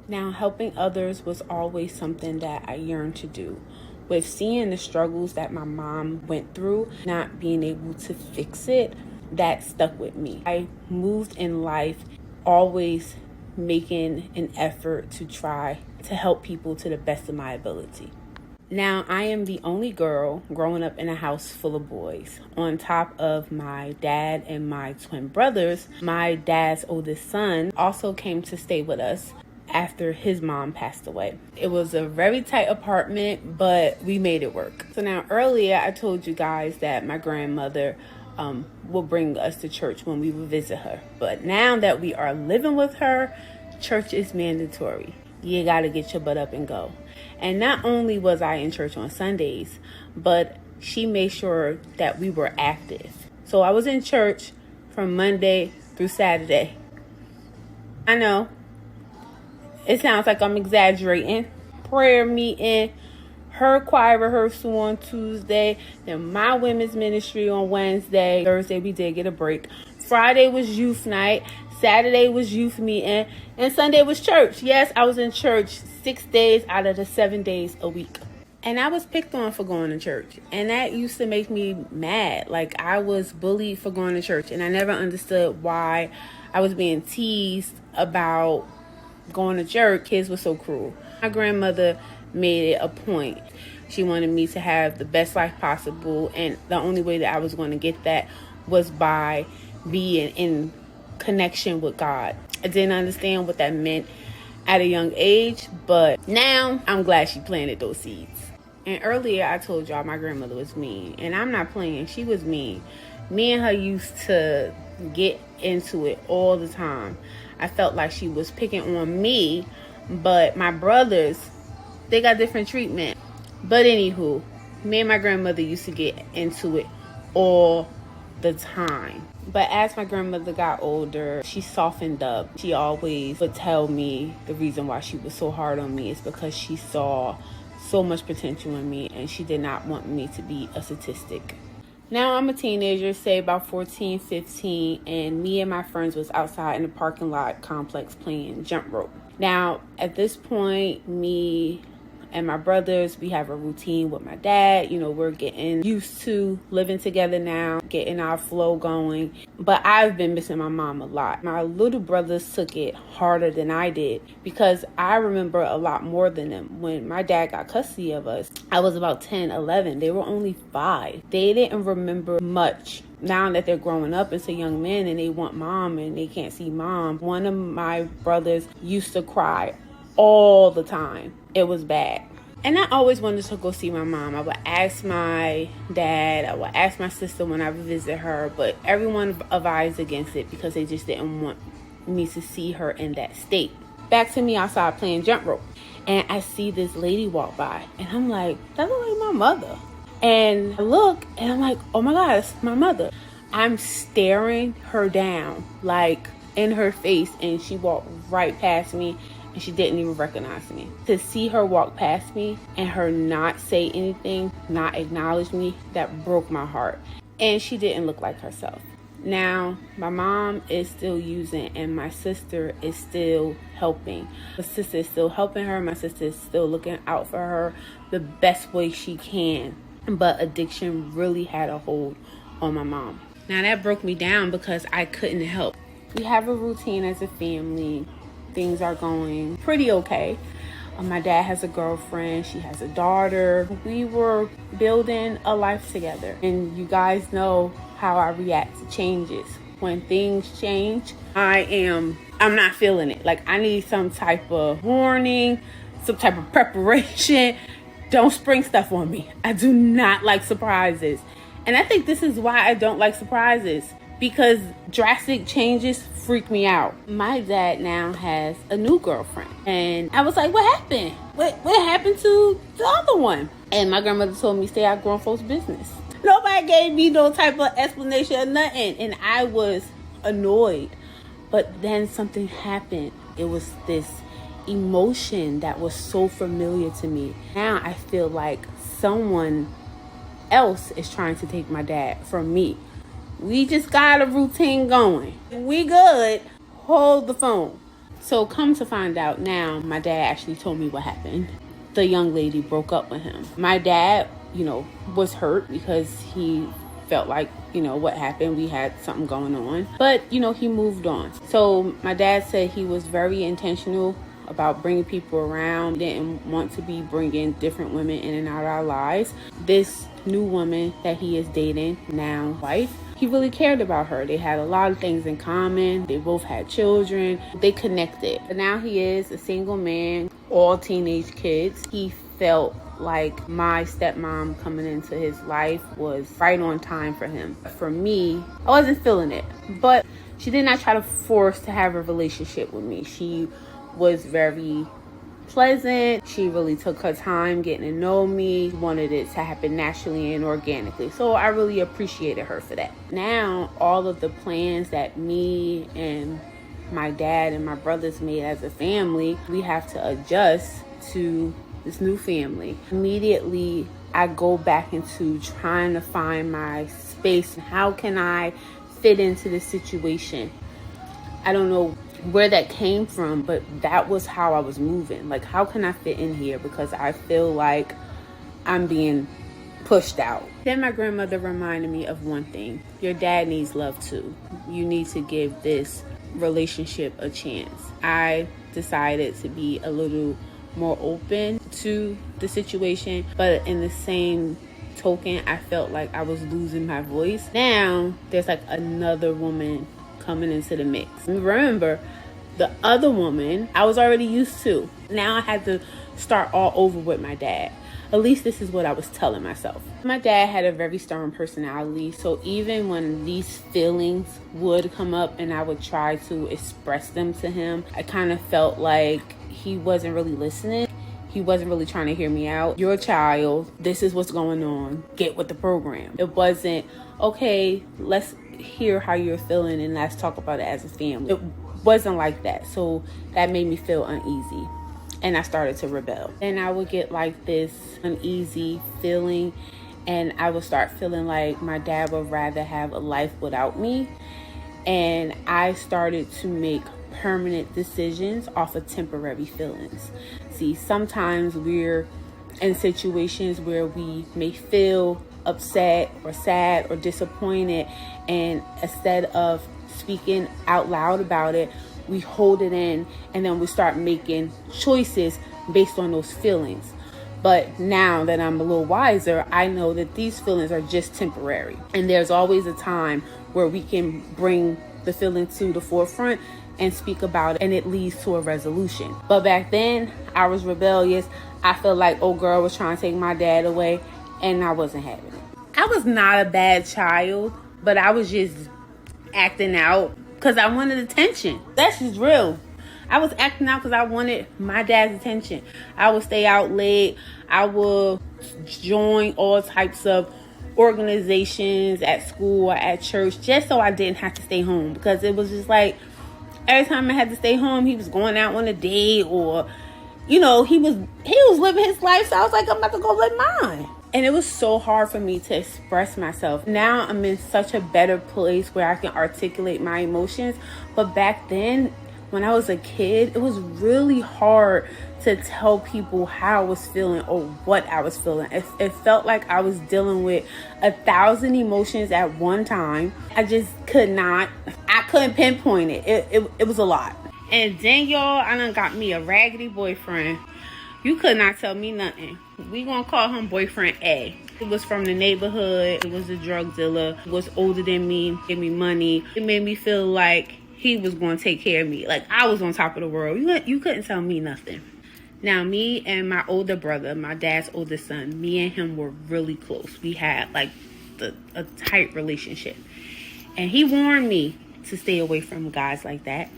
Now, helping others was always something that I yearned to do. With seeing the struggles that my mom went through, not being able to fix it, that stuck with me. I moved in life always making an effort to try to help people to the best of my ability. Now, I am the only girl growing up in a house full of boys. On top of my dad and my twin brothers, my dad's oldest son also came to stay with us after his mom passed away. It was a very tight apartment, but we made it work. So now earlier I told you guys that my grandmother will bring us to church when we would visit her. But now that we are living with her, church is mandatory. You gotta get your butt up and go. And not only was I in church on Sundays, but she made sure that we were active. So I was in church from Monday through Saturday. I know, it sounds like I'm exaggerating. Prayer meeting, her choir rehearsal on Tuesday, then my women's ministry on Wednesday. Thursday we did get a break. Friday was youth night. Saturday was youth meeting. And Sunday was church. Yes, I was in church 6 days out of the 7 days a week. And I was picked on for going to church. And that used to make me mad. Like, I was bullied for going to church. And I never understood why I was being teased about going to church. Kids were so cruel. My grandmother made it a point. She wanted me to have the best life possible. And the only way that I was going to get that was by being in connection with God. I didn't understand what that meant at a young age, but now I'm glad she planted those seeds. And earlier I told y'all my grandmother was mean, and I'm not playing. She was mean. Me and her used to get into it all the time. I felt like she was picking on me, but my brothers, they got different treatment. But anywho, me and my grandmother used to get into it all the time. But as my grandmother got older, she softened up. She always would tell me the reason why she was so hard on me is because she saw so much potential in me and she did not want me to be a statistic. Now I'm a teenager, say about 14, 15, and me and my friends was outside in the parking lot complex playing jump rope. Now, at this point, me and my brothers, we have a routine with my dad. You know, we're getting used to living together now, getting our flow going. But I've been missing my mom a lot. My little brothers took it harder than I did because I remember a lot more than them. When my dad got custody of us, I was about 10, 11. They were only 5. They didn't remember much. Now that they're growing up into young men and they want mom and they can't see mom, one of my brothers used to cry all the time. It was bad. And I always wanted to go see my mom. I would ask my dad, I would ask my sister when I would visit her, but everyone advised against it because they just didn't want me to see her in that state. Back to me outside playing jump rope. And I see this lady walk by and I'm like, that looks like my mother. And I look and I'm like, oh my God, it's my mother. I'm staring her down, like in her face, and she walked right past me. And she didn't even recognize me. To see her walk past me and her not say anything, not acknowledge me, that broke my heart. And she didn't look like herself. Now, my mom is still using and my sister is still helping. My sister is still helping her. My sister is still looking out for her the best way she can. But addiction really had a hold on my mom. Now, that broke me down because I couldn't help. We have a routine as a family. Things are going pretty okay. My dad has a girlfriend. She has a daughter. We were building a life together. And you guys know how I react to changes. When things change, I'm not feeling it. Like, I need some type of warning, some type of preparation. Don't spring stuff on me. I do not like surprises. And I think this is why I don't like surprises. Because drastic changes freak me out. My dad now has a new girlfriend. And I was like, what happened? What happened to the other one? And my grandmother told me, stay out of grown folks' business. Nobody gave me no type of explanation or nothing. And I was annoyed. But then something happened. It was this emotion that was so familiar to me. Now I feel like someone else is trying to take my dad from me. We just got a routine going. We good. Hold the phone. So come to find out now, my dad actually told me what happened. The young lady broke up with him. My dad, was hurt because he felt like, what happened. We had something going on. But, he moved on. So my dad said he was very intentional about bringing people around, didn't want to be bringing different women in and out of our lives. This new woman that he is dating, now wife, he really cared about her. They had a lot of things in common. They both had children. They connected. But now he is a single man, all teenage kids. He felt like my stepmom coming into his life was right on time for him. For me, I wasn't feeling it. But she did not try to force to have a relationship with me. She was very pleasant. She really took her time getting to know me, wanted it to happen naturally and organically. So I really appreciated her for that. Now, all of the plans that me and my dad and my brothers made as a family, we have to adjust to this new family. Immediately, I go back into trying to find my space. How can I fit into this situation? I don't know where that came from, but that was how I was moving. Like, how can I fit in here? Because I feel like I'm being pushed out. Then my grandmother reminded me of one thing. Your dad needs love too. You need to give this relationship a chance. I decided to be a little more open to the situation, but in the same token, I felt like I was losing my voice. Now there's like another woman coming into the mix. Remember, the other woman I was already used to. Now I had to start all over with my dad. At least this is what I was telling myself. My dad had a very stern personality, so even when these feelings would come up and I would try to express them to him, I kind of felt like he wasn't really listening. He wasn't really trying to hear me out. You're a child. This is what's going on. Get with the program. It wasn't, okay, let's hear how you're feeling and let's talk about it as a family. It wasn't like that. So that made me feel uneasy. And I started to rebel. And I would get like this uneasy feeling. And I would start feeling like my dad would rather have a life without me. And I started to make permanent decisions off of temporary feelings. See, sometimes we're in situations where we may feel upset or sad or disappointed, and instead of speaking out loud about it, we hold it in and then we start making choices based on those feelings. But now that I'm a little wiser, I know that these feelings are just temporary, and there's always a time where we can bring the feeling to the forefront and speak about it, and it leads to a resolution. But back then, I was rebellious. I felt like old girl was trying to take my dad away, and I wasn't having it. I was not a bad child, but I was just acting out because I wanted attention. That's just real. I was acting out because I wanted my dad's attention. I would stay out late. I would join all types of organizations at school or at church just so I didn't have to stay home, because it was just like every time I had to stay home, he was going out on a date, or he was living his life. So I was like, I'm about to go live mine. And it was so hard for me to express myself. Now I'm in such a better place where I can articulate my emotions. But back then, when I was a kid, it was really hard to tell people how I was feeling or what I was feeling. It felt like I was dealing with 1,000 emotions at one time. I just couldn't pinpoint it. It was a lot. And then, y'all, I done got me a raggedy boyfriend. You could not tell me nothing. We gonna call him boyfriend A. It was from the neighborhood. It was a drug dealer. It was older than me. Gave me money. It made me feel like he was going to take care of me. Like I was on top of the world. You couldn't tell me nothing. Now, me and my older brother, my dad's oldest son, me and him were really close. We had like a tight relationship. And he warned me to stay away from guys like that.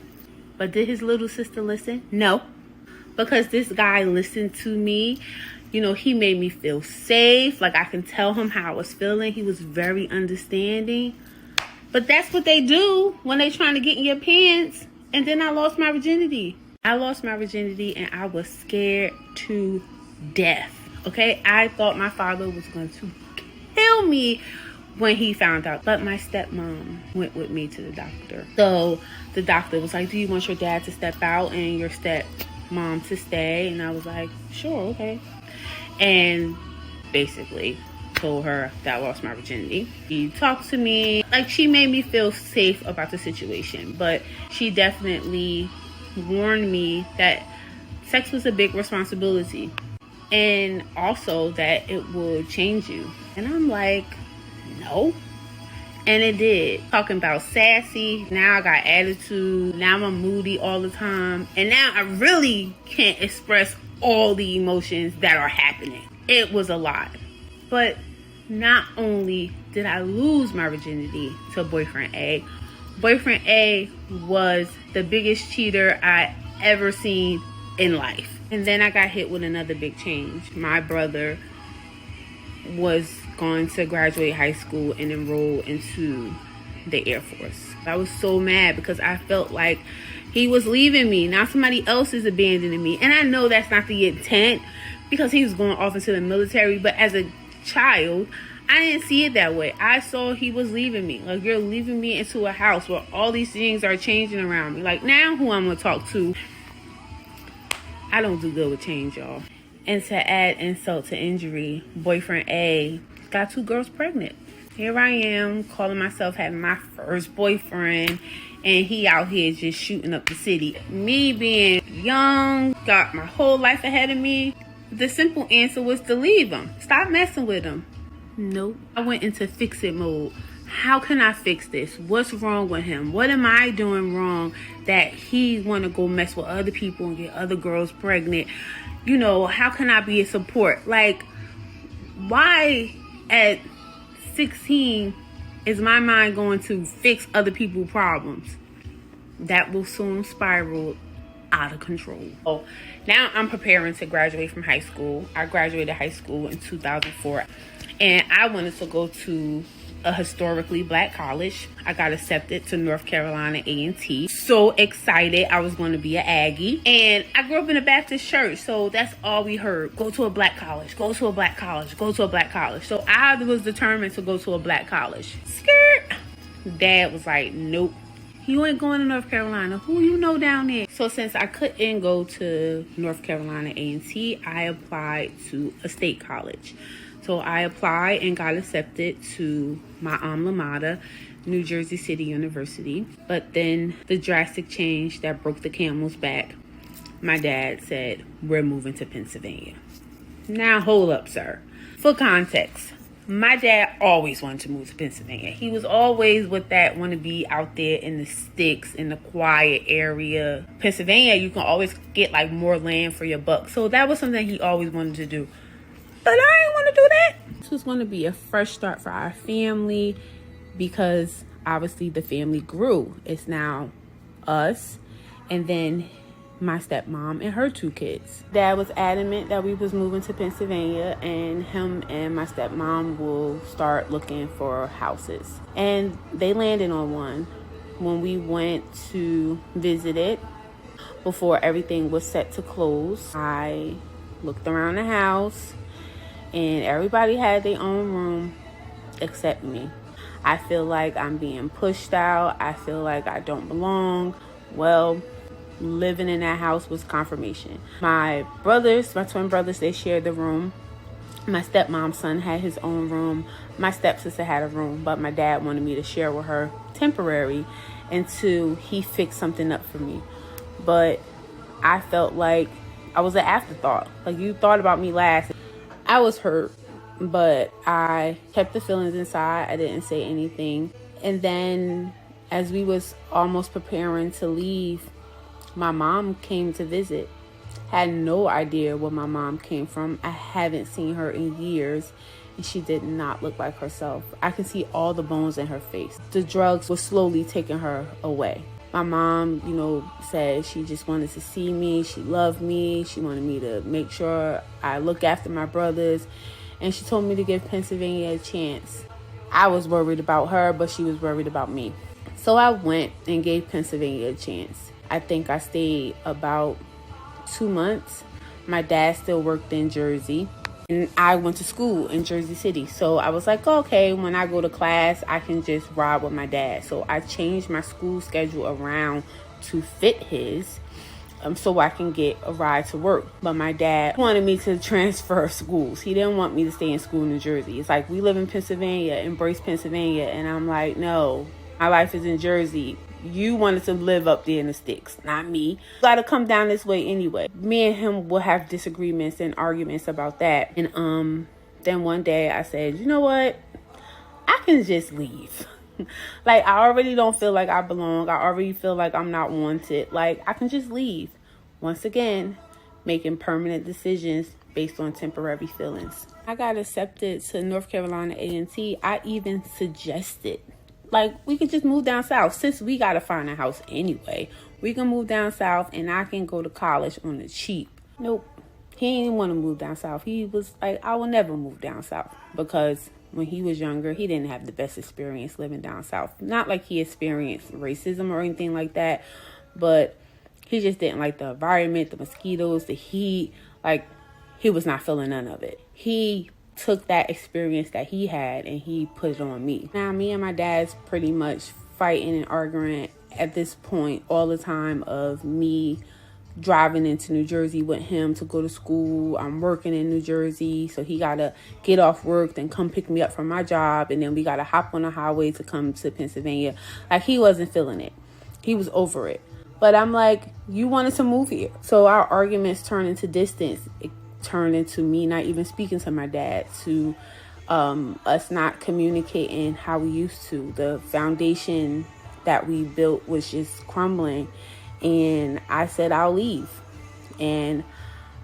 But did his little sister listen? No. Because this guy listened to me. He made me feel safe. Like I can tell him how I was feeling. He was very understanding. But that's what they do when they trying to get in your pants. And then I lost my virginity. And I was scared to death. Okay? I thought my father was going to kill me when he found out. But my stepmom went with me to the doctor. So the doctor was like, do you want your dad to step out and your stepmom to stay? And I was like, sure, okay. And basically told her that I lost my virginity. She talked to me, like, she made me feel safe about the situation, but she definitely warned me that sex was a big responsibility, and also that it would change you. And I'm like, no. And it did. Talking about sassy, now I got attitude, now I'm moody all the time, and now I really can't express all the emotions that are happening. It was a lot. But not only did I lose my virginity to boyfriend A was the biggest cheater I ever seen in life. And then I got hit with another big change. My brother was going to graduate high school and enroll into the Air Force. I was so mad because I felt like he was leaving me. Now somebody else is abandoning me. And I know that's not the intent because he was going off into the military. But as a child, I didn't see it that way. I saw he was leaving me. Like, you're leaving me into a house where all these things are changing around me. Like, now who I'm going to talk to, I don't do good with change, y'all. And to add insult to injury, boyfriend A got 2 girls pregnant. Here I am calling myself having my first boyfriend, and he out here just shooting up the city. Me being young, got my whole life ahead of me. The simple answer was to leave him. Stop messing with him. Nope. I went into fix-it mode. How can I fix this? What's wrong with him? What am I doing wrong that he want to go mess with other people and get other girls pregnant? You know, how can I be a support? Like, why at 16 is my mind going to fix other people's problems? That will soon spiral out of control. So now I'm preparing to graduate from high school. I graduated high school in 2004, and I wanted to go to a historically black college. I got accepted to North Carolina A&T. So excited. I was going to be an Aggie. And I grew up in a Baptist church, so that's all we heard. Go to a black college. Go to a black college. Go to a black college. So I was determined to go to a black college. Skirt. Dad was like, nope. You ain't going to North Carolina. Who you know down there? So since I couldn't go to North Carolina A&T, I applied to a state college. So I applied and got accepted to my alma mater, New Jersey City University. But then the drastic change that broke the camel's back, my dad said, we're moving to Pennsylvania. Now, hold up, sir. For context, my dad always wanted to move to Pennsylvania. He was always with that, want to be out there in the sticks, in the quiet area. Pennsylvania, you can always get like more land for your buck. So that was something he always wanted to do. But I didn't want to do that. This was going to be a fresh start for our family because obviously the family grew. It's now us and then my stepmom and her 2 kids. Dad was adamant that we was moving to Pennsylvania, and him and my stepmom will start looking for houses. And they landed on one. When we went to visit it, before everything was set to close, I looked around the house, and everybody had their own room except me. I feel like I'm being pushed out. I feel like I don't belong. Well, living in that house was confirmation. My twin brothers, they shared the room. My stepmom's son had his own room. My stepsister had a room, but my dad wanted me to share with her temporary until he fixed something up for me. But I felt like I was an afterthought. Like, you thought about me last. I was hurt, but I kept the feelings inside. I didn't say anything. And then as we was almost preparing to leave, my mom came to visit. Had no idea where my mom came from. I haven't seen her in years, and she did not look like herself. I can see all the bones in her face. The drugs were slowly taking her away. My mom, said she just wanted to see me. She loved me. She wanted me to make sure I look after my brothers. And she told me to give Pennsylvania a chance. I was worried about her, but she was worried about me. So I went and gave Pennsylvania a chance. I think I stayed about 2 months. My dad still worked in Jersey. And I went to school in Jersey City. So I was like, okay, when I go to class, I can just ride with my dad. So I changed my school schedule around to fit his, so I can get a ride to work. But my dad wanted me to transfer schools. He didn't want me to stay in school in New Jersey. It's like, we live in Pennsylvania, embrace Pennsylvania. And I'm like, no, my life is in Jersey. You wanted to live up there in the sticks, not me. Gotta come down this way anyway. Me and him will have disagreements and arguments about that. And then one day I said, you know what? I can just leave. Like, I already don't feel like I belong. I already feel like I'm not wanted. Like, I can just leave. Once again, making permanent decisions based on temporary feelings. I got accepted to North Carolina A&T. I even suggested, like, we could just move down south. Since we got to find a house anyway, we can move down south and I can go to college on the cheap. Nope. He didn't want to move down south. He was like, I will never move down south, because when he was younger, he didn't have the best experience living down south. Not like he experienced racism or anything like that, but he just didn't like the environment, the mosquitoes, the heat. Like, he was not feeling none of it. He took that experience that he had and he put it on me. Now, me and my dad's pretty much fighting and arguing at this point all the time, of me driving into New Jersey with him to go to school. I'm working in New Jersey, so he gotta get off work, then come pick me up from my job, and then we gotta hop on the highway to come to Pennsylvania. Like, he wasn't feeling it. He was over it. But I'm like, you wanted to move here. So our arguments turned into distance. It turned into me not even speaking to my dad, to us not communicating how we used to. The foundation that we built was just crumbling. And I said, I'll leave. And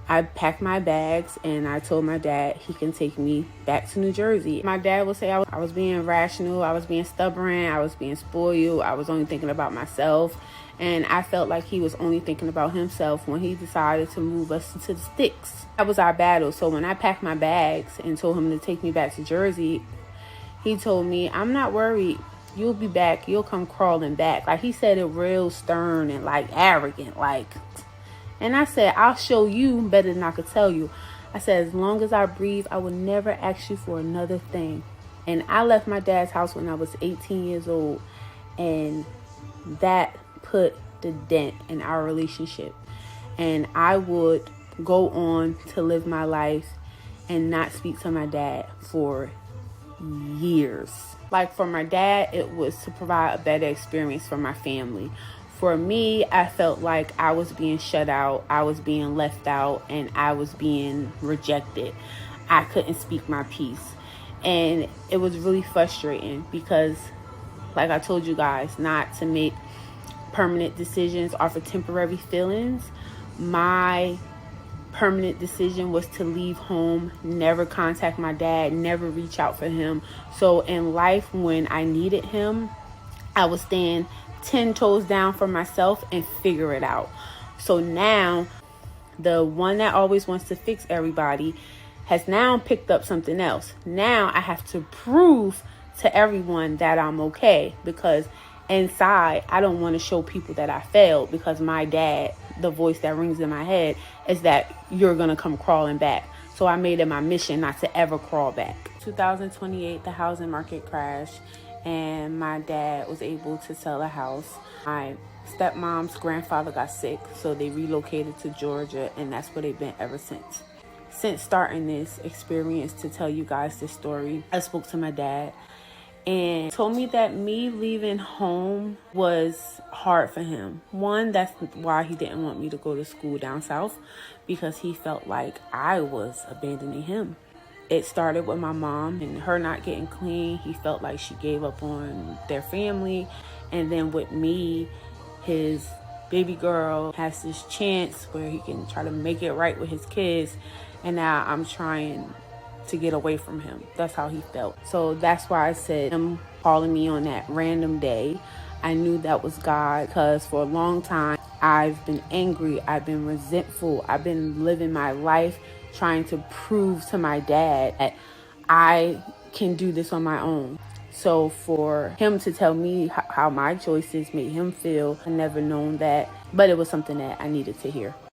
I packed my bags and I told my dad he can take me back to New Jersey. My dad would say I was being rational, I was being stubborn, I was being spoiled, I was only thinking about myself. And I felt like he was only thinking about himself when he decided to move us to the sticks. That was our battle. So when I packed my bags and told him to take me back to Jersey, he told me, I'm not worried. You'll be back. You'll come crawling back. Like, he said it real stern and like arrogant. Like, and I said, I'll show you better than I could tell you. I said, as long as I breathe, I will never ask you for another thing. And I left my dad's house when I was 18 years old. And that put the dent in our relationship. And I would go on to live my life and not speak to my dad for years. Like, for my dad, it was to provide a better experience for my family. For me, I felt like I was being shut out, I was being left out, and I was being rejected. I couldn't speak my piece. And it was really frustrating because, like I told you guys, not to make permanent decisions off of temporary feelings. My permanent decision was to leave home, never contact my dad, never reach out for him. So in life, when I needed him, I was stand 10 toes down for myself and figure it out. So now, the one that always wants to fix everybody has now picked up something else. Now I have to prove to everyone that I'm okay, because inside, I don't want to show people that I failed, because my dad, the voice that rings in my head, is that you're going to come crawling back. So I made it my mission not to ever crawl back. 2028, the housing market crashed, and my dad was able to sell a house. My stepmom's grandfather got sick, so they relocated to Georgia, and that's where they've been ever since. Since starting this experience to tell you guys this story, I spoke to my dad and told me that me leaving home was hard for him. One, that's why he didn't want me to go to school down south, because he felt like I was abandoning him. It started with my mom and her not getting clean. He felt like she gave up on their family. And then with me, his baby girl has this chance where he can try to make it right with his kids. And now I'm trying to get away from him. That's how he felt. So that's why I said him calling me on that random day, I knew that was God, because for a long time I've been angry, I've been resentful, I've been living my life trying to prove to my dad that I can do this on my own. So for him to tell me how my choices made him feel, I never known that, but it was something that I needed to hear.